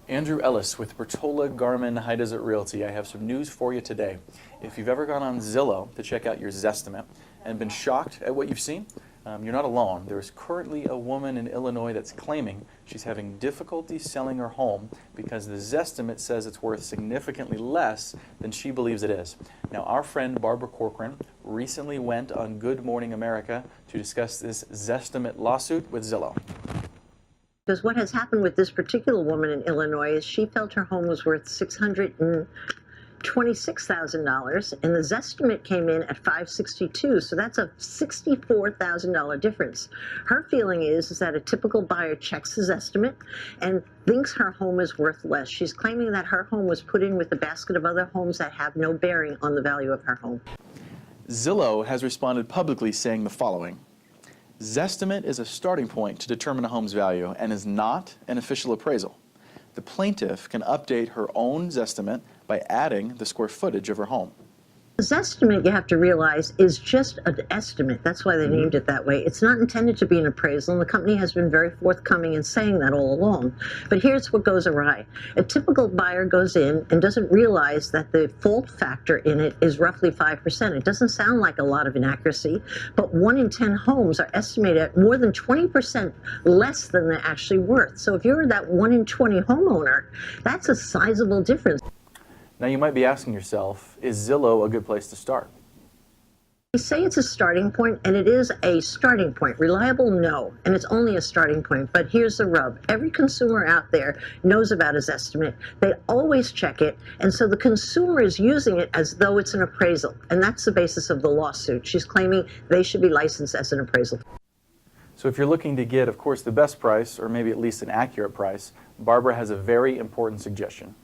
Andrew Ellis with Bertola Garmin High Desert Realty. I have some news for you today. If you've ever gone on Zillow to check out your Zestimate and been shocked at what you've seen, you're not alone. There's currently a woman in Illinois that's claiming she's having difficulty selling her home because the Zestimate says it's worth significantly less than she believes it is. Now, our friend Barbara Corcoran recently went on Good Morning America to discuss this Zestimate lawsuit with Zillow. Because what has happened with this particular woman in Illinois is she felt her home was worth $626,000, and the Zestimate came in at $562,000, so that's a $64,000 difference. Her feeling is that a typical buyer checks his estimate and thinks her home is worth less. She's claiming that her home was put in with a basket of other homes that have no bearing on the value of her home. Zillow has responded publicly saying the following. Zestimate is a starting point to determine a home's value and is not an official appraisal. The plaintiff can update her own Zestimate by adding the square footage of her home. The Zestimate, you have to realize, is just an estimate. That's why they named it that way. It's not intended to be an appraisal, and the company has been very forthcoming in saying that all along. But here's what goes awry. A typical buyer goes in and doesn't realize that the fault factor in it is roughly 5%. It doesn't sound like a lot of inaccuracy, but 1 in 10 homes are estimated at more than 20% less than they're actually worth. So if you're that 1 in 20 homeowner, that's a sizable difference. Now you might be asking yourself, is Zillow a good place to start? They say it's a starting point, and it is a starting point. Reliable? No, and it's only a starting point. But here's the rub. Every consumer out there knows about his estimate. They always check it, and so the consumer is using it as though it's an appraisal, and that's the basis of the lawsuit. She's claiming they should be licensed as an appraisal. So if you're looking to get, of course, the best price, or maybe at least an accurate price, Barbara has a very important suggestion.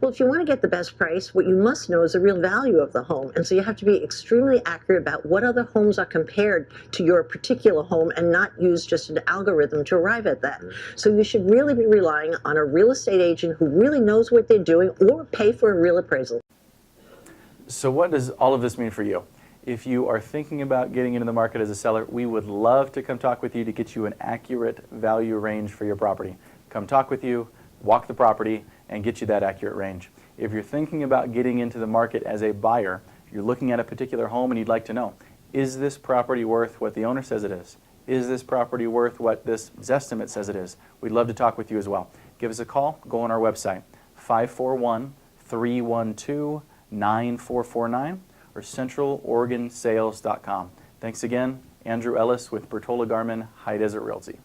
Well, if you want to get the best price, what you must know is the real value of the home. And so you have to be extremely accurate about what other homes are compared to your particular home and not use just an algorithm to arrive at that. So you should really be relying on a real estate agent who really knows what they're doing, or pay for a real appraisal. So what does all of this mean for you? If you are thinking about getting into the market as a seller, we would love to come talk with you to get you an accurate value range for your property. Come talk with you, walk the property, and get you that accurate range. If you're thinking about getting into the market as a buyer, you're looking at a particular home and you'd like to know, is this property worth what the owner says it is? Is this property worth what this Zestimate says it is? We'd love to talk with you as well. Give us a call, go on our website, 541-312-9449 or centraloregonsales.com. Thanks again, Andrew Ellis with Bertola Garmin High Desert Realty.